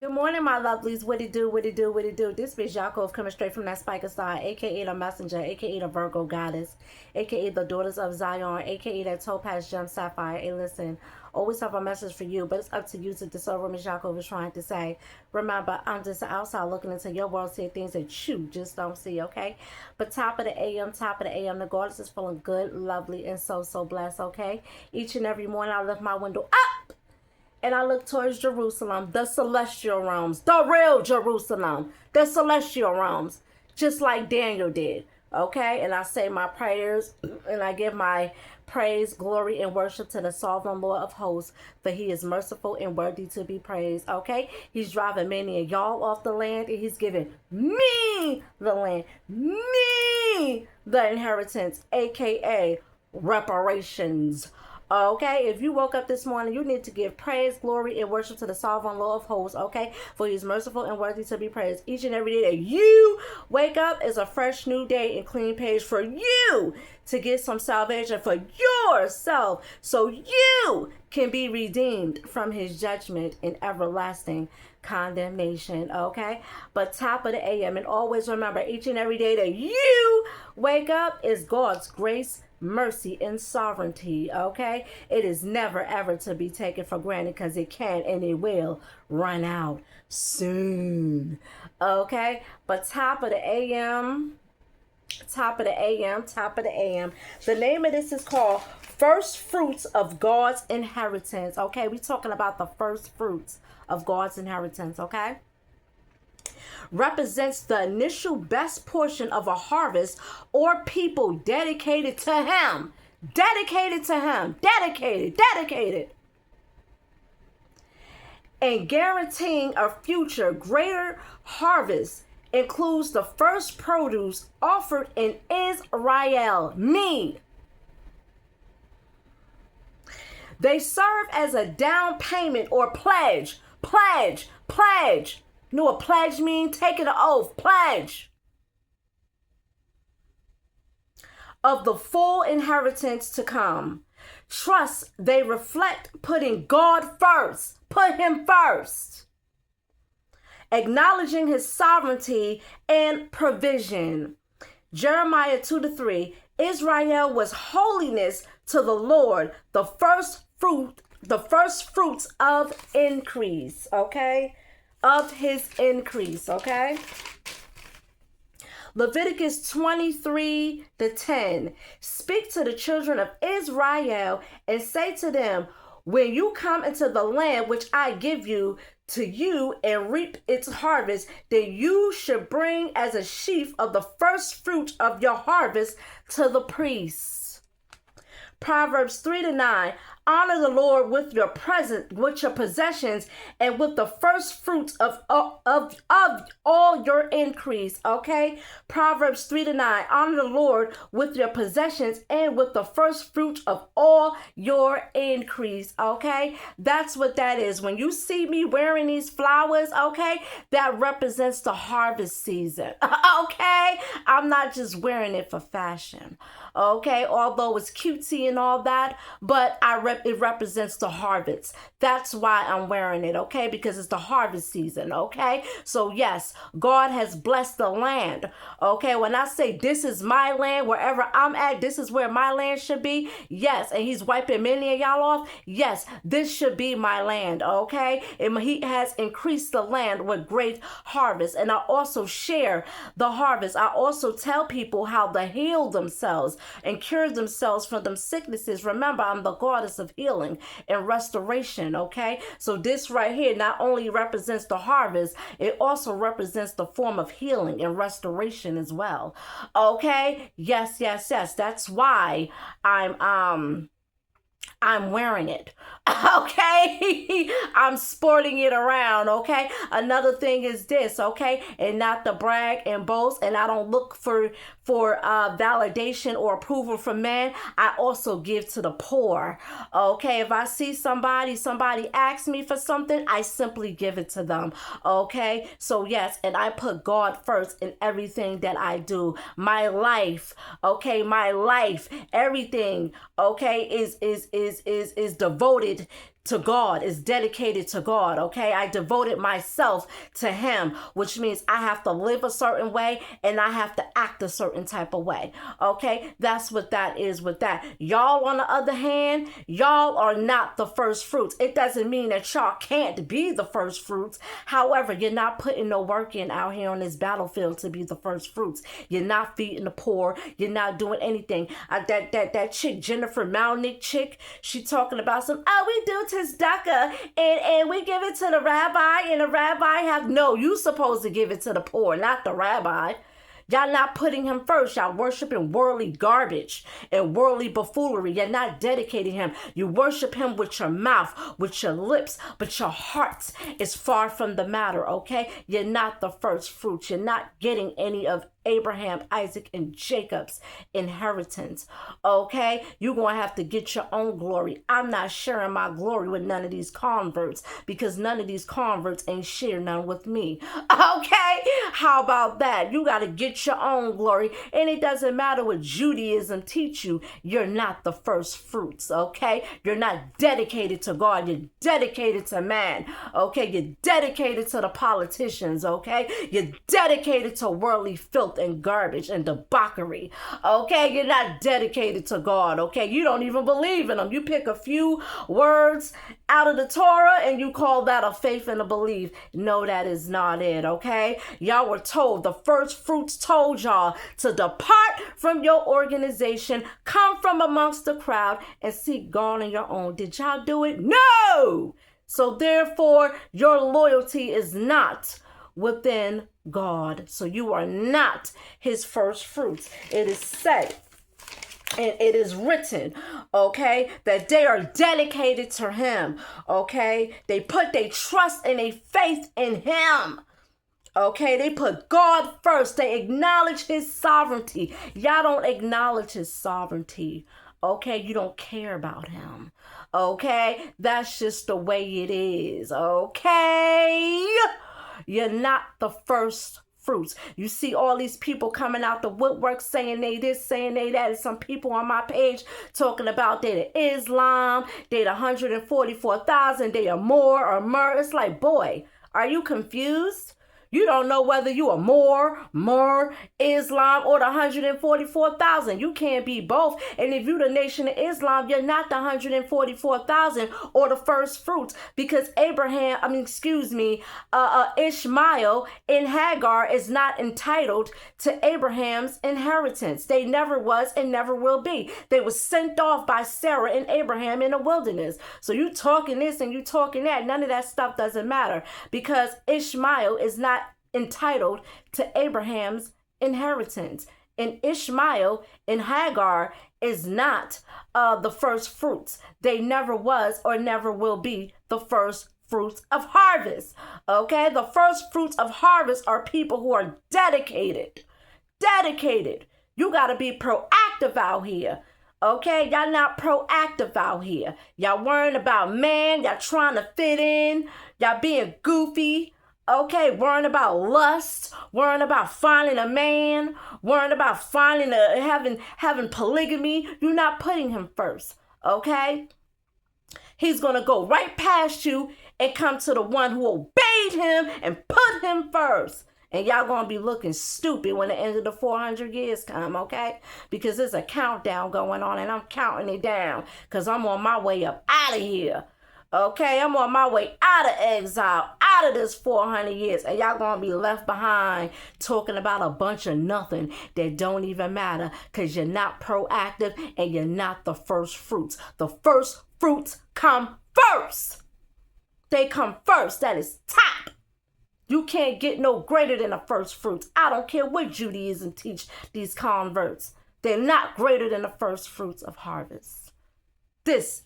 Good morning, my lovelies. What it do, what it do, what it do. This is Yaakov coming straight from that spiker side, aka the messenger, aka the Virgo goddess, aka the daughters of Zion, aka that topaz gem sapphire. Hey, listen, always have a message for you, but it's up to you to decide what Miss Yaakov is trying to say. Remember, I'm just outside looking into your world, seeing things that you just don't see, okay? But top of the AM, the goddess is feeling good, lovely, and so blessed, okay? Each and every morning I lift my window up and I look towards Jerusalem, the celestial realms, the real Jerusalem, the celestial realms, just like Daniel did. Okay? And I say my prayers and I give my praise, glory, and worship to the sovereign Lord of hosts, for he is merciful and worthy to be praised. Okay? He's driving many of y'all off the land and he's giving me the land, me the inheritance, aka reparations. Okay, if you woke up this morning, you need to give praise, glory, and worship to the sovereign Lord of hosts, okay? For he is merciful and worthy to be praised. Each and every day that you wake up is a fresh new day and clean page for you to get some salvation for yourself so you can be redeemed from his judgment and everlasting condemnation, okay? But top of the AM, and always remember, each and every day that you wake up is God's grace, mercy, and sovereignty, okay? It is never ever to be taken for granted because it can and it will run out soon, okay? But top of the AM, the name of this is called First Fruits of God's Inheritance, okay? We're talking about the first fruits of God's inheritance, okay? Represents the initial best portion of a harvest or people dedicated to him. Dedicated. And guaranteeing a future greater harvest includes the first produce offered in Israel, me. They serve as a down payment or pledge. You know what pledge means? Taking an oath. Pledge. Of the full inheritance to come. Trust they reflect putting God first. Put him first. Acknowledging his sovereignty and provision. Jeremiah 2-3. Israel was holiness to the Lord, the first fruits of increase, okay? Of his increase, okay? Leviticus 23:10. Speak to the children of Israel and say to them, when you come into the land which I give you to you and reap its harvest, then you should bring as a sheaf of the first fruit of your harvest to the priests. Proverbs 3-9. Honor the Lord with your possessions, and with the first fruits of all your increase. Okay, Proverbs 3-9. Honor the Lord with your possessions and with the first fruit of all your increase. Okay, that's what that is. When you see me wearing these flowers, okay, that represents the harvest season. Okay, I'm not just wearing it for fashion. Okay, although it's cutesy and all that, but it represents the harvest. That's why I'm wearing it, okay? Because it's the harvest season, okay? So yes, God has blessed the land, okay? When I say this is my land, wherever I'm at, this is where my land should be, yes, and he's wiping many of y'all off, yes, this should be my land, okay? And he has increased the land with great harvest, and I also share the harvest. I also tell people how to heal themselves and cure themselves from them sicknesses. Remember, I'm the goddess of healing and restoration, okay? So this right here not only represents the harvest, it also represents the form of healing and restoration as well, okay? Yes. That's why I'm wearing it, okay? I'm sporting it around, okay? Another thing is this, okay? And not to brag and boast, and I don't look for validation or approval from men. I also give to the poor, okay? If I see somebody asks me for something, I simply give it to them, okay? So yes, and I put God first in everything that I do. My life, okay? My life, everything, okay, is devoted to God, is dedicated to God, okay? I devoted myself to him, which means I have to live a certain way and I have to act a certain type of way, okay? That's what that is with that. Y'all, on the other hand, y'all are not the first fruits. It doesn't mean that y'all can't be the first fruits. However, you're not putting no work in out here on this battlefield to be the first fruits. You're not feeding the poor. You're not doing anything. That chick, Jennifer Malnick chick, she talking about some, oh, we do tzedakah and we give it to the rabbi, and the rabbi you supposed to give it to the poor, not the rabbi. Y'all not putting him first. Y'all worshiping worldly garbage and worldly buffoonery. You're not dedicating him. You worship him with your mouth, with your lips, but your heart is far from the matter, okay? You're not the first fruits. You're not getting any of Abraham, Isaac, and Jacob's inheritance, okay? You're going to have to get your own glory. I'm not sharing my glory with none of these converts because none of these converts ain't sharing none with me, okay? How about that? You got to get your own glory, and it doesn't matter what Judaism teach you. You're not the first fruits, okay? You're not dedicated to God. You're dedicated to man, okay? You're dedicated to the politicians, okay? You're dedicated to worldly filth and garbage and debauchery, okay? You're not dedicated to God, okay? You don't even believe in him. You pick a few words out of the Torah and you call that a faith and a belief. No, that is not it, okay? Y'all were told, the first fruits told y'all to depart from your organization, come from amongst the crowd, and seek God on your own. Did y'all do it? No! So therefore, your loyalty is not within God. So you are not his first fruits. It is said, and it is written, okay, that they are dedicated to him, okay? They put their trust and their faith in him, okay? They put God first. They acknowledge his sovereignty. Y'all don't acknowledge his sovereignty, okay? You don't care about him, okay? That's just the way it is, okay? You're not the first fruits. You see all these people coming out the woodwork saying they this, saying they that. And some people on my page talking about they the Islam, they the 144,000, they are more or mer. It's like, boy, are you confused? You don't know whether you are more Islam, or the 144,000. You can't be both. And if you're the Nation of Islam, you're not the 144,000 or the first fruits, because Ishmael and Hagar is not entitled to Abraham's inheritance. They never was and never will be. They were sent off by Sarah and Abraham in the wilderness. So you talking this and you talking that. None of that stuff doesn't matter, because Ishmael is not entitled to Abraham's inheritance, and Ishmael and Hagar is not the first fruits. They never was or never will be the first fruits of harvest, okay? The first fruits of harvest are people who are dedicated. You got to be proactive out here, okay? Y'all not proactive out here. Y'all worrying about man. Y'all trying to fit in. Y'all being goofy. Okay, worrying about lust, worrying about finding a man, worrying about finding having polygamy. You're not putting him first, okay? He's going to go right past you and come to the one who obeyed him and put him first. And y'all going to be looking stupid when the end of the 400 years come, okay? Because there's a countdown going on, and I'm counting it down because I'm on my way up out of here. Okay, I'm on my way out of exile, out of this 400 years, and y'all gonna be left behind talking about a bunch of nothing that don't even matter, because you're not proactive and you're not the first fruits. The first fruits come first. They come first. That is top. You can't get no greater than the first fruits. I don't care what Judaism teach these converts. They're not greater than the first fruits of harvest. This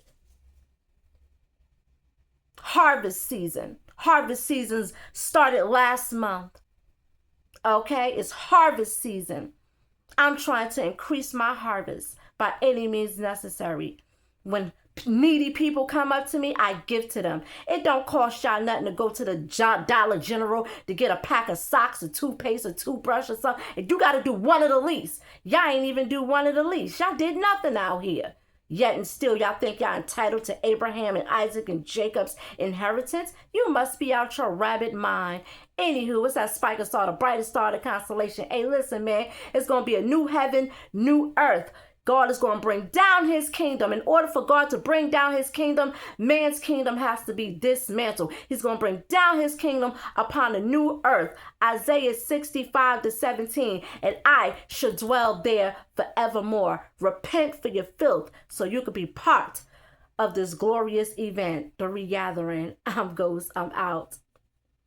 harvest seasons started last month, okay? It's harvest season. I'm trying to increase my harvest by any means necessary. When needy people come up to me, I give to them. It don't cost y'all nothing to go to the Dollar General to get a pack of socks, a toothpaste, a toothbrush, or something. And you got to do one of the least. Y'all ain't even do one of the least. Y'all did nothing out here. Yet and still y'all think y'all entitled to Abraham and Isaac and Jacob's inheritance? You must be out your rabbit mind. Anywho, it's that Spiker star, the brightest star of the constellation. Hey, listen, man, it's going to be a new heaven, new earth. God is going to bring down his kingdom. In order for God to bring down his kingdom, man's kingdom has to be dismantled. He's going to bring down his kingdom upon a new earth. Isaiah 65:17. And I should dwell there forevermore. Repent for your filth so you could be part of this glorious event, the regathering. I'm Ghost. I'm out.